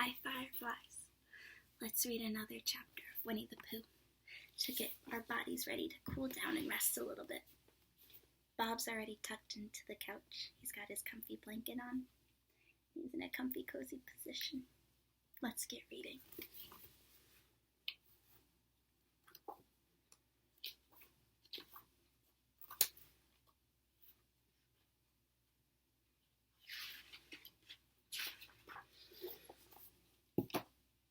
Hi, fireflies. Let's read another chapter of Winnie the Pooh to get our bodies ready to cool down and rest a little bit. Bob's already tucked into the couch. He's got his comfy blanket on. He's in a comfy, cozy position. Let's get reading.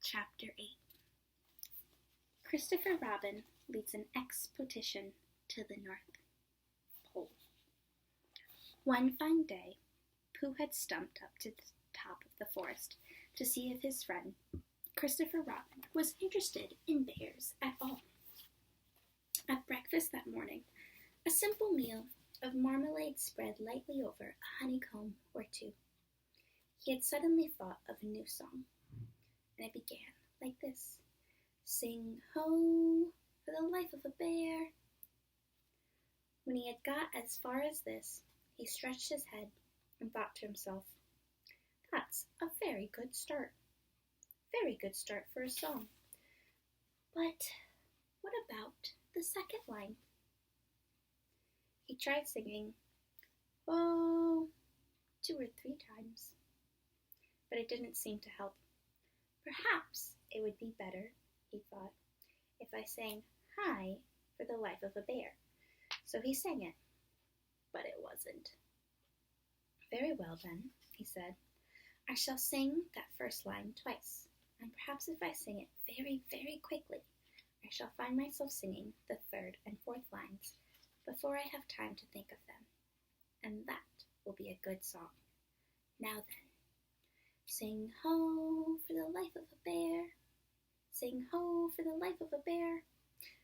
Chapter 8. Christopher Robin leads an expedition to the North Pole. One fine day, Pooh had stumped up to the top of the forest to see if his friend, Christopher Robin, was interested in bears at all. At breakfast that morning, a simple meal of marmalade spread lightly over a honeycomb or two. He had suddenly thought of a new song, and it began like this. Sing ho, for the life of a bear. When he had got as far as this, he stretched his head and thought to himself, that's a very good start. Very good start for a song. But what about the second line? He tried singing, oh, 2 or 3 times, but it didn't seem to help. Perhaps it would be better, he thought, if I sang hi for the life of a bear. So he sang it, but it wasn't. Very well then, he said, I shall sing that first line twice, and perhaps if I sing it very, very quickly, I shall find myself singing the 3rd and 4th lines before I have time to think of them, and that will be a good song. Now then, sing ho for the life of a bear, sing ho for the life of a bear.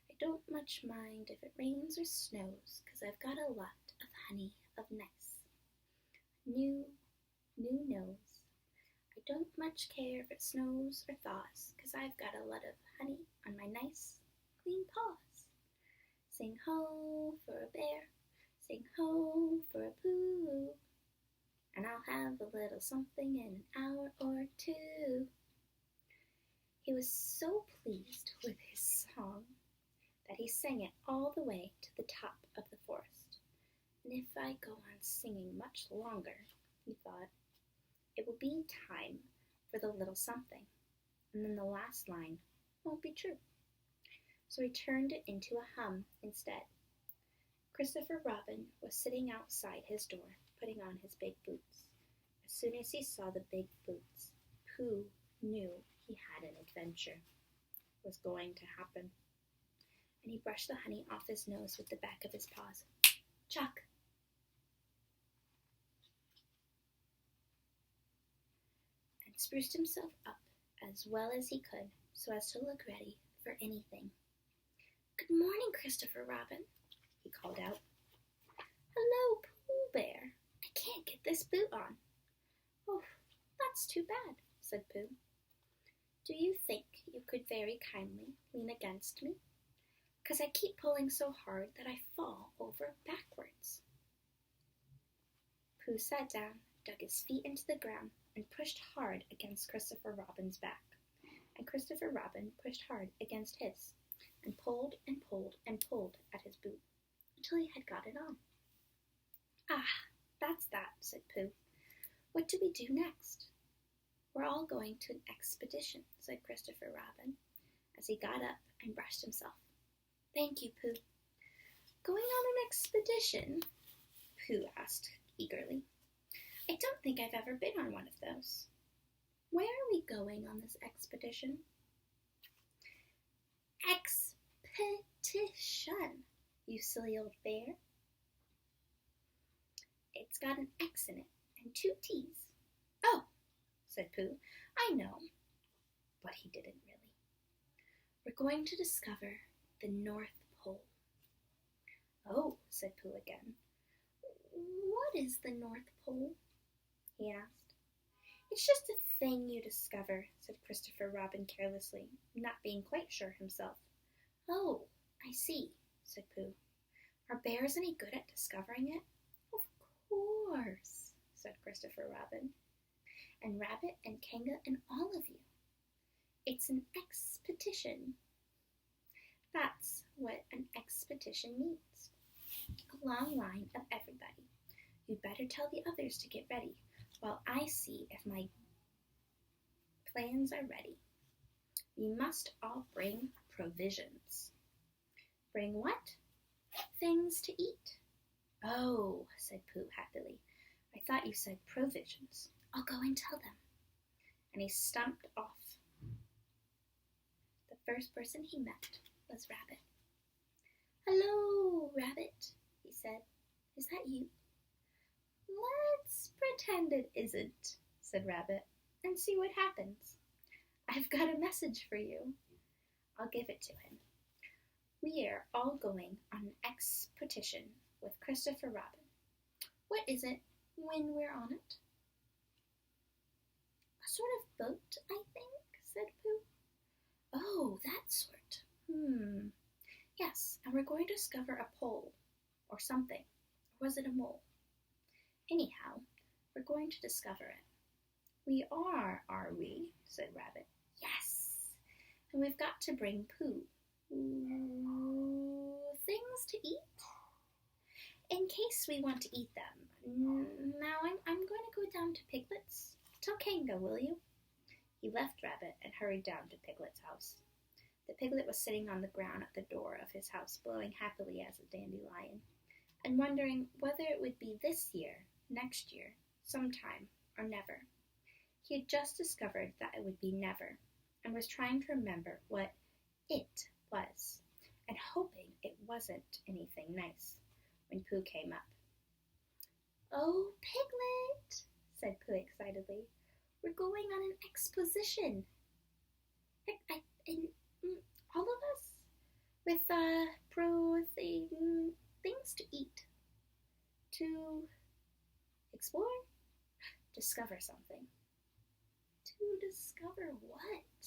I don't much mind if it rains or snows, 'cause I've got a lot of honey of nice. New nose. I don't much care if it snows or thaws, 'cause I've got a lot of honey on my nice, clean paws. Sing ho for a bear, sing ho for a Pooh, and I'll have a little something in an hour or 2. He was so pleased with his song that he sang it all the way to the top of the forest. And if I go on singing much longer, he thought, it will be time for the little something, and then the last line won't be true. So he turned it into a hum instead. Christopher Robin was sitting outside his door, putting on his big boots. As soon as he saw the big boots, Pooh knew he had an adventure was going to happen. And he brushed the honey off his nose with the back of his paws. Chuck! And spruced himself up as well as he could so as to look ready for anything. Good morning, Christopher Robin, he called out. Hello, Pooh Bear. I can't get this boot on. Oh, that's too bad, said Pooh. Do you think you could very kindly lean against me? 'Cause I keep pulling so hard that I fall over backwards. Pooh sat down, dug his feet into the ground, and pushed hard against Christopher Robin's back. And Christopher Robin pushed hard against his, and pulled and pulled and pulled at his boot, until he had got it on. Ah, that's that, said Pooh. What do we do next? We're all going to an expedition, said Christopher Robin, as he got up and brushed himself. Thank you, Pooh. Going on an expedition? Pooh asked eagerly. I don't think I've ever been on one of those. Where are we going on this expedition? Expedition, you silly old bear. It's got an X in it and 2 T's. Oh, said Pooh, I know. But he didn't really. We're going to discover the North Pole. Oh, said Pooh again. What is the North Pole? He asked. It's just a thing you discover, said Christopher Robin carelessly, not being quite sure himself. Oh, I see, said Pooh. Are bears any good at discovering it? Of course, said Christopher Robin. and Rabbit and Kanga and all of you. It's an expedition. That's what an expedition means. A long line of everybody. You'd better tell the others to get ready while I see if my plans are ready. We must all bring provisions. Bring what? Things to eat. Oh, said Pooh happily. I thought you said provisions. I'll go and tell them. And he stumped off. The first person he met was Rabbit. Hello, Rabbit, he said. Is that you? Let's pretend it isn't, said Rabbit, and see what happens. I've got a message for you. I'll give it to him. We are all going on an expedition with Christopher Robin. What is it when we're on it? A sort of boat, I think, said Pooh. Oh, that sort. Yes, and we're going to discover a pole, or something. Or was it a mole? Anyhow, we're going to discover it. We are we? Said Rabbit. Yes, and we've got to bring Pooh things to eat, in case we want to eat them. Now I'm going to go down to Piglet's. Tell Kanga, will you? He left Rabbit and hurried down to Piglet's house. The piglet was sitting on the ground at the door of his house, blowing happily as a dandelion, and wondering whether it would be this year, next year, sometime, or never. He had just discovered that it would be never, and was trying to remember what it was, and hoping it wasn't anything nice, when Pooh came up. Oh, Piglet, said Pooh excitedly, we're going on an exposition. All of us? With, things to eat. To explore? Discover something. To discover what?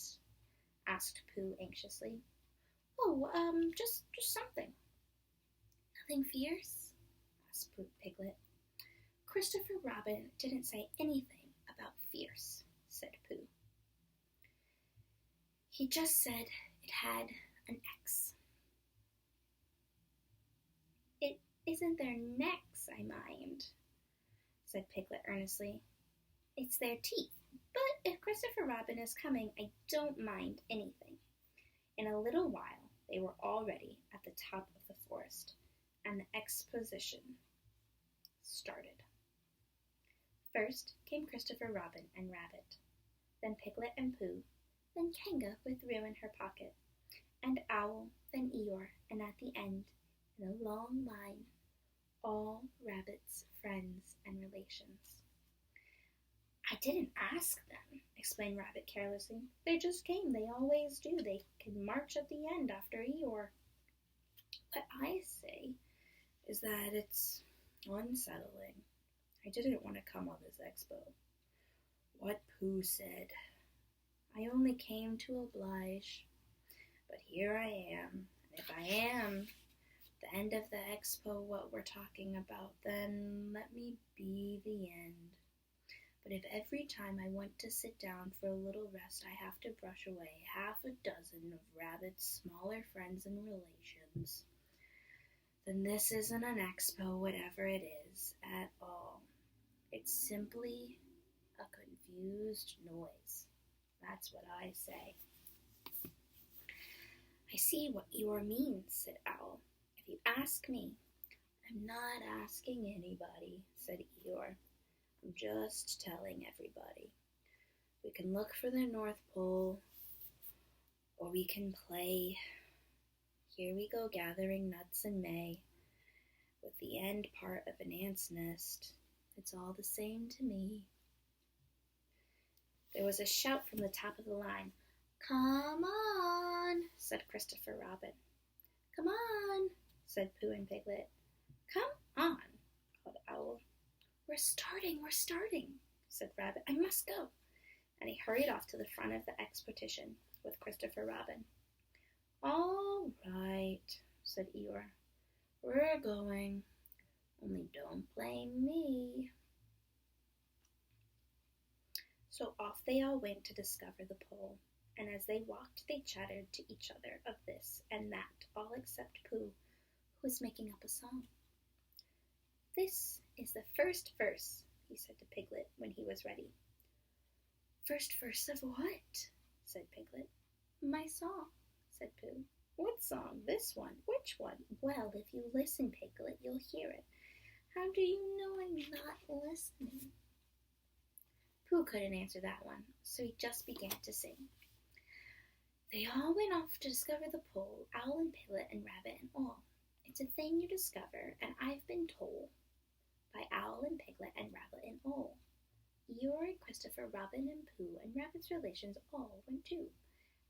Asked Pooh anxiously. Oh, just something. Nothing fierce? Asked Piglet. Christopher Robin didn't say anything about fierce, said Pooh. He just said it had an X. It isn't their necks I mind, said Piglet earnestly. It's their teeth. But if Christopher Robin is coming, I don't mind anything. In a little while, they were already at the top of the forest, and the exposition started. First came Christopher Robin and Rabbit, then Piglet and Pooh, then Kanga with Roo in her pocket, and Owl, then Eeyore, and at the end, in a long line, all Rabbit's friends and relations. I didn't ask them, explained Rabbit carelessly. They just came. They always do. They can march at the end after Eeyore. What I say is that it's unsettling. I didn't want to come on this expo. What Pooh said. I only came to oblige. But here I am. And if I am the end of the expo what we're talking about, then let me be the end. But if every time I want to sit down for a little rest I have to brush away half a dozen of Rabbit's smaller friends and relations, then this isn't an expo, whatever it is, at all. It's simply a confused noise. That's what I say. I see what Eeyore means, said Owl. If you ask me. I'm not asking anybody, said Eeyore. I'm just telling everybody. We can look for the North Pole, or we can play. Here we go gathering nuts in May, with the end part of an ant's nest. It's all the same to me. There was a shout from the top of the line. Come on, said Christopher Robin. Come on, said Pooh and Piglet. Come on, called Owl. We're starting, said Rabbit. I must go. And he hurried off to the front of the expedition with Christopher Robin. All right, said Eeyore. We're going. Only don't blame me. So off they all went to discover the pole, and as they walked they chattered to each other of this and that, all except Pooh, who was making up a song. "This is the first verse," he said to Piglet when he was ready. "First verse of what?" said Piglet. "My song," said Pooh. "What song? This one? Which one?" "Well, if you listen, Piglet, you'll hear it." "How do you know I'm not listening?" Pooh couldn't answer that one, so he just began to sing. They all went off to discover the pole, Owl and Piglet and Rabbit and all. It's a thing you discover, and I've been told by Owl and Piglet and Rabbit and all. Eeyore, Christopher, Robin and Pooh and Rabbit's relations all went too,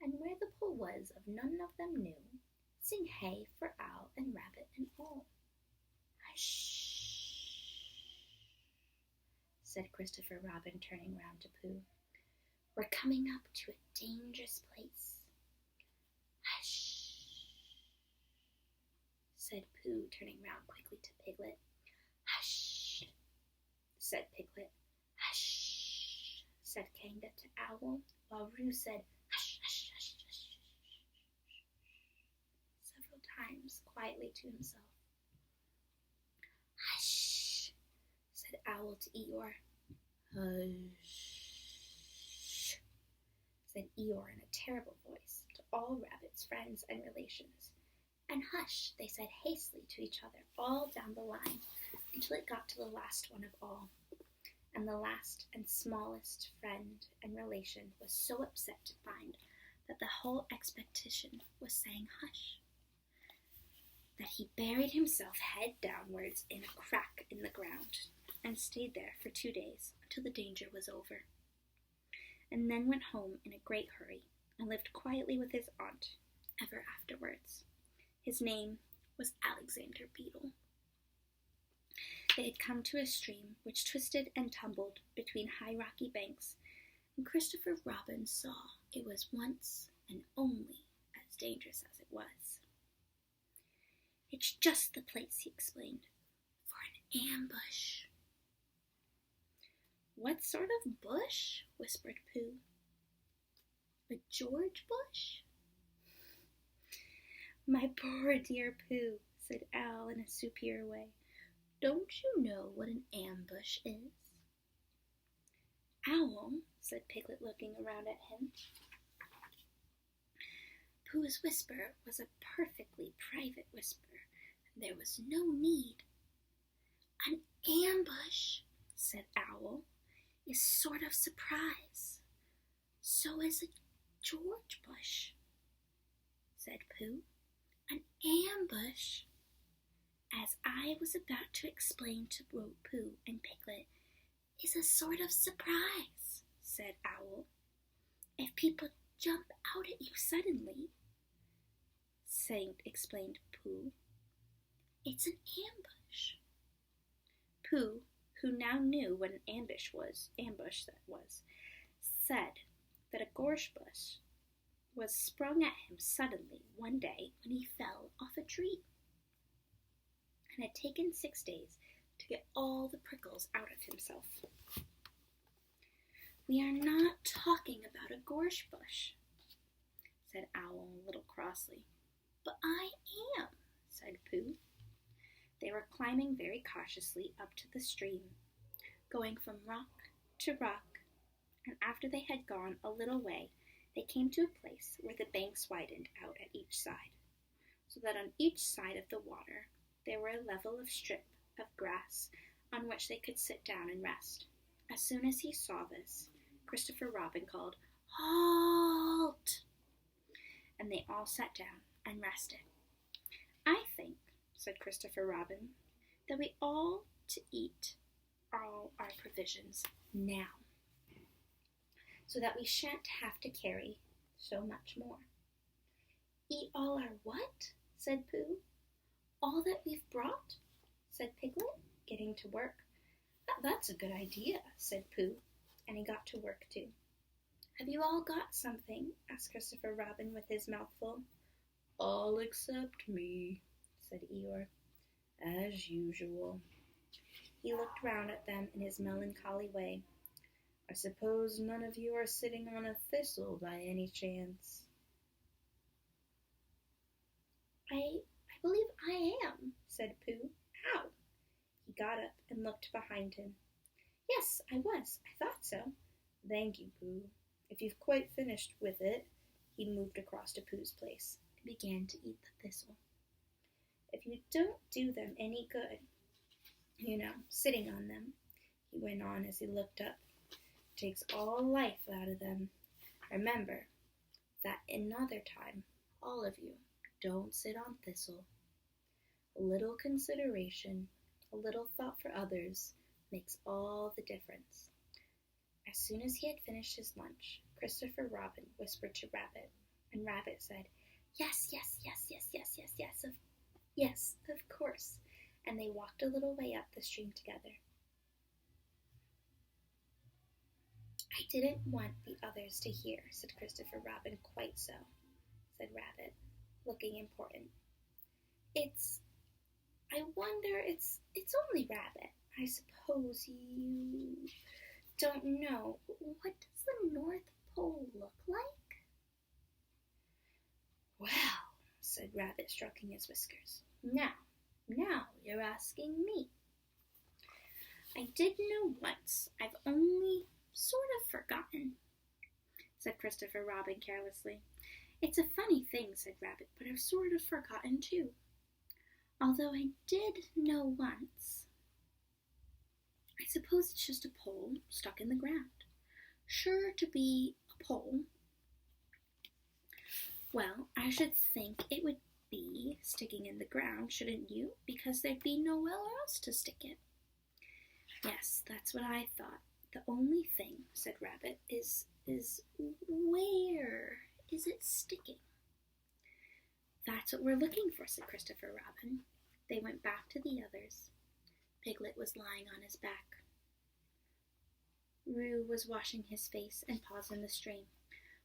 and where the pole was of none of them knew. Sing hey for Owl and Rabbit and all. "Hush," said Christopher Robin, turning round to Pooh. "We're coming up to a dangerous place." "Hush," said Pooh, turning round quickly to Piglet. "Hush," said Piglet. "Hush," said Kanga to Owl, while Roo said, "Hush, hush, hush, hush," several times quietly to himself. "Hush," said Owl to Eeyore. "Hush," said Eeyore in a terrible voice to all Rabbit's friends and relations. And hush, they said hastily to each other all down the line until it got to the last one of all. And the last and smallest friend and relation was so upset to find that the whole expedition was saying hush, that he buried himself head downwards in a crack in the ground and stayed there for 2 days until the danger was over, and then went home in a great hurry and lived quietly with his aunt ever afterwards. His name was Alexander Beetle. They had come to a stream which twisted and tumbled between high rocky banks, and Christopher Robin saw it was once and only as dangerous as it was. "It's just the place," he explained, "for an ambush." "What sort of bush?" whispered Pooh. "A George bush?" "My poor dear Pooh," said Owl in a superior way. "Don't you know what an ambush is?" "Owl," said Piglet, looking around at him. Pooh's whisper was a perfectly private whisper, and there was no need. "An ambush," said Owl, "is sort of surprise. So is a George bush," said Pooh. "An ambush, as I was about to explain to Pooh and Piglet, is a sort of surprise," said Owl. "If people jump out at you suddenly," explained Pooh, "it's an ambush." Pooh, who now knew what an ambush was, said that a gorse bush was sprung at him suddenly one day when he fell off a tree, and had taken 6 days to get all the prickles out of himself. "We are not talking about a gorse bush," said Owl a little crossly. "But I am," said Pooh. They were climbing very cautiously up to the stream, going from rock to rock, and after they had gone a little way, they came to a place where the banks widened out at each side, so that on each side of the water there were a level strip of grass on which they could sit down and rest. As soon as he saw this, Christopher Robin called, "Halt!" and they all sat down and rested. "I think," said Christopher Robin, "that we ought to eat all our provisions now, so that we shan't have to carry so much more." "Eat all our what?" said Pooh. "All that we've brought?" said Piglet, getting to work. "That's a good idea," said Pooh, and he got to work too. "Have you all got something?" asked Christopher Robin with his mouth full. "All except me," said Eeyore, "as usual." He looked round at them in his melancholy way. I suppose none of you are sitting on a thistle by any chance. I believe I am, said Pooh. How? He got up and looked behind him. Yes, I was. I thought so. Thank you, Pooh. If you've quite finished with it, he moved across to Pooh's place and began to eat the thistle. If you don't do them any good, sitting on them, he went on as he looked up, it takes all life out of them. Remember that another time, all of you, don't sit on thistle. A little consideration, a little thought for others makes all the difference. As soon as he had finished his lunch, Christopher Robin whispered to Rabbit, and Rabbit said, Yes, yes, yes, yes, yes, yes, yes, yes, of course, and they walked a little way up the stream together. I didn't want the others to hear, said Christopher Robin. Quite so, said Rabbit, looking important. It's only Rabbit. I suppose you don't know. What does the North Pole look like? Well, said Rabbit, stroking his whiskers. Now you're asking me. I did know once. I've only sort of forgotten, said Christopher Robin carelessly. It's a funny thing, said Rabbit, but I've sort of forgotten too. Although I did know once. I suppose it's just a pole stuck in the ground. Sure to be a pole. Well, I should think it would be sticking in the ground, shouldn't you? Because there'd be nowhere else to stick it. Yes, that's what I thought. The only thing, said Rabbit, is where is it sticking? That's what we're looking for, said Christopher Robin. They went back to the others. Piglet was lying on his back. Roo was washing his face and paws in the stream,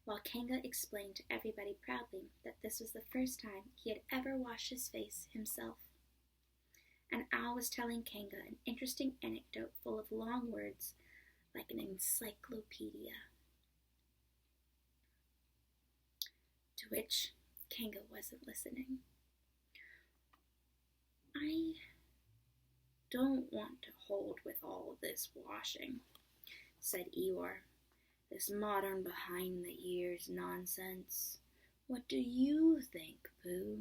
while Kanga explained to everybody proudly that this was the first time he had ever washed his face himself. And Owl was telling Kanga an interesting anecdote full of long words like an encyclopedia. To which Kanga wasn't listening. I don't want to hold with all this washing, said Eeyore. This modern behind-the-ears nonsense. What do you think, Pooh?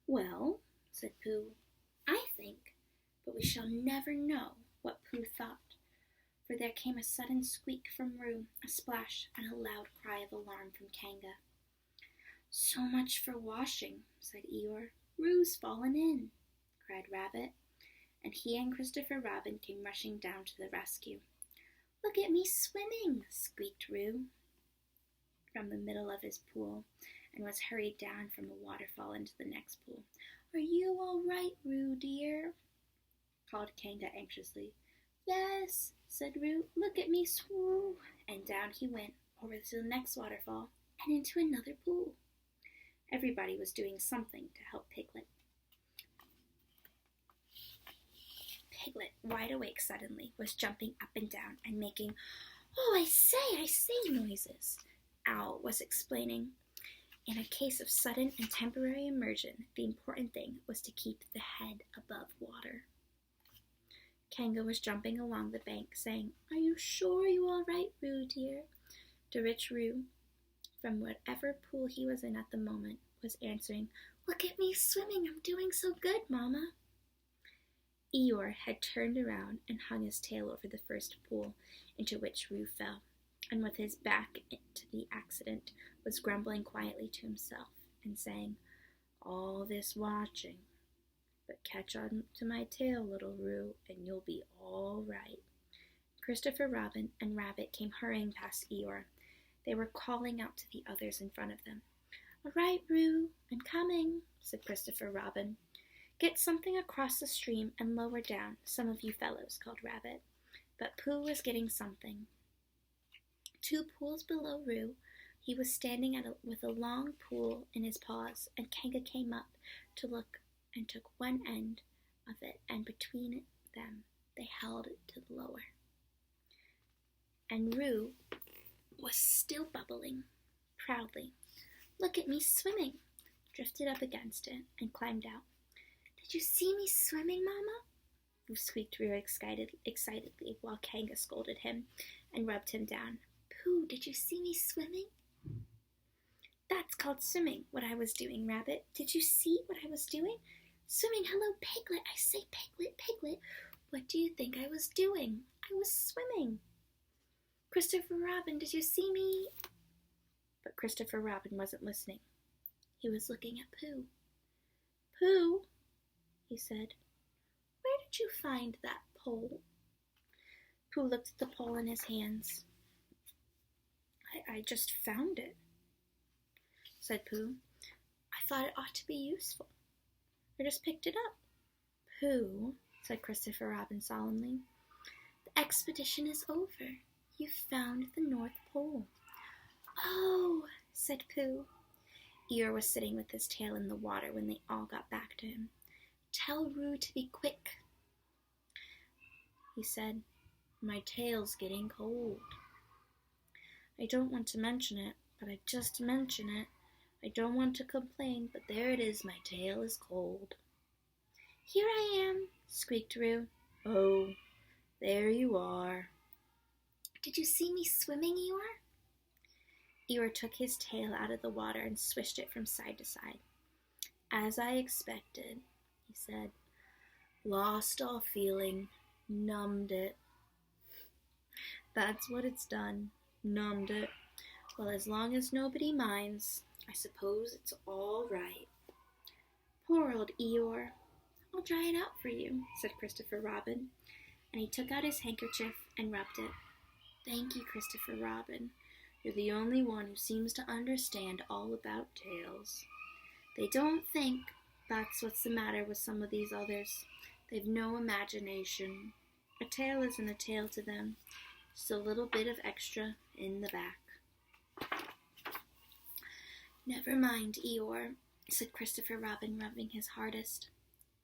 Well, said Pooh, I think, but we shall never know what Pooh thought, for there came a sudden squeak from Roo, a splash, and a loud cry of alarm from Kanga. So much for washing, said Eeyore. Roo's fallen in, cried Rabbit, and he and Christopher Robin came rushing down to the rescue. Look at me swimming, squeaked Roo from the middle of his pool, and was hurried down from a waterfall into the next pool. Are you all right, Roo, dear? Called Kanga anxiously. Yes, said Roo. Look at me swoo. And down he went, over to the next waterfall, and into another pool. Everybody was doing something to help Piglet. Piglet, wide awake suddenly, was jumping up and down and making, "Oh, I say," noises. Owl was explaining. In a case of sudden and temporary immersion, the important thing was to keep the head above water. Kanga was jumping along the bank, saying, "Are you sure you all right, Roo, dear?" To which Roo, from whatever pool he was in at the moment, was answering, "Look at me swimming, I'm doing so good, Mama." Eeyore had turned around and hung his tail over the first pool into which Roo fell, and with his back to the accident was grumbling quietly to himself and saying, "All this watching, but catch on to my tail, little Roo, and you'll be all right." Christopher Robin and Rabbit came hurrying past Eeyore. They were calling out to the others in front of them. "All right, Roo, I'm coming," said Christopher Robin. "Get something across the stream and lower down, some of you fellows," called Rabbit. But Pooh was getting something. 2 pools below Roo, he was standing with a long pole in his paws, and Kanga came up to look and took one end of it, and between them they held it to the lower. and Roo was still bubbling proudly. "Look at me swimming," drifted up against it, and climbed out. "Did you see me swimming, Mama?" squeaked Roo excitedly while Kanga scolded him and rubbed him down. "Pooh, did you see me swimming?" "That's called swimming, what I was doing, Rabbit. Did you see what I was doing? Swimming. Hello, Piglet. I say, Piglet, Piglet. What do you think I was doing? I was swimming." "Christopher Robin, did you see me?" But Christopher Robin wasn't listening. He was looking at Pooh. "Pooh," he said, "where did you find that pole?" Pooh looked at the pole in his hands. I just found it," said Pooh. "I thought it ought to be useful. I just picked it up." "Pooh," said Christopher Robin solemnly, "the expedition is over. You've found the North Pole." "Oh," said Pooh. Eeyore was sitting with his tail in the water when they all got back to him. "Tell Roo to be quick," he said. "My tail's getting cold." "I don't want to mention it, but I just mention it. I don't want to complain, but there it is, my tail is cold." "Here I am," squeaked Roo. "Oh, there you are." "Did you see me swimming, Eeyore?" Eeyore took his tail out of the water and swished it from side to side. "As I expected," he said. "Lost all feeling, numbed it. That's what it's done, numbed it. Well, as long as nobody minds, I suppose it's all right." "Poor old Eeyore. I'll dry it out for you," said Christopher Robin, and he took out his handkerchief and rubbed it. "Thank you, Christopher Robin. You're the only one who seems to understand all about tails. They don't think, that's what's the matter with some of these others. They've no imagination. A tail isn't a tail to them, just a little bit of extra in the back." "Never mind, Eeyore," said Christopher Robin, rubbing his hardest.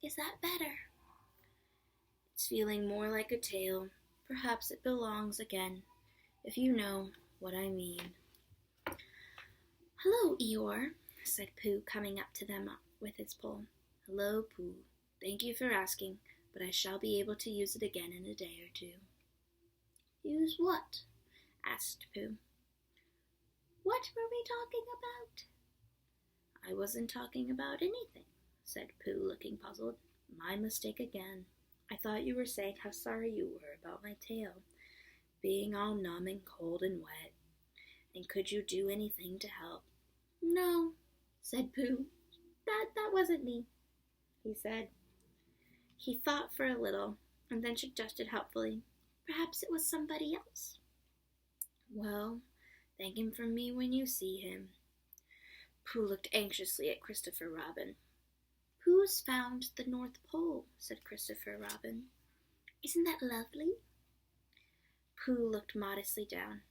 "Is that better?" "It's feeling more like a tail. Perhaps it belongs again, if you know what I mean." "Hello, Eeyore," said Pooh, coming up to them with his pole. "Hello, Pooh. Thank you for asking, but I shall be able to use it again in a day or two." "Use what?" asked Pooh. "What were we talking about?" "I wasn't talking about anything," said Pooh, looking puzzled. "My mistake again. I thought you were saying how sorry you were about my tail being all numb and cold and wet, and could you do anything to help?" "No," said Pooh. That wasn't me," he said. He thought for a little, and then suggested helpfully, "Perhaps it was somebody else." "Well, thank him from me when you see him." Pooh looked anxiously at Christopher Robin. "Pooh's found the North Pole," said Christopher Robin. "Isn't that lovely?" Pooh looked modestly down.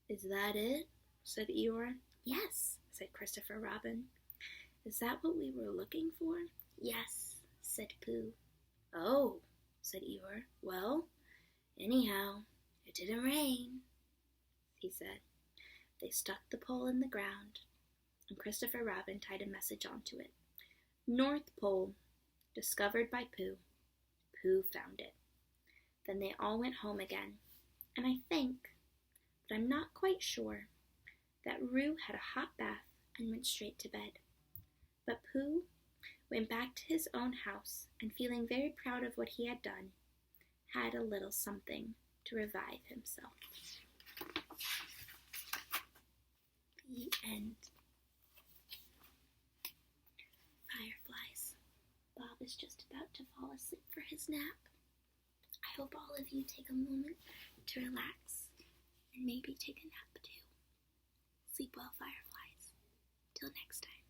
"Is that it?" said Eeyore. "Yes," said Christopher Robin. "Is that what we were looking for?" "Yes," said Pooh. "Oh," said Eeyore. "Well, anyhow, it didn't rain," he said. They stuck the pole in the ground, and Christopher Robin tied a message onto it. "North Pole, discovered by Pooh. Pooh found it." Then they all went home again, and I think, but I'm not quite sure, that Roo had a hot bath and went straight to bed. But Pooh went back to his own house, and feeling very proud of what he had done, had a little something to revive himself. The end. Fireflies. Bob is just about to fall asleep for his nap. I hope all of you take a moment to relax and maybe take a nap too. Sleep well, fireflies. Till next time.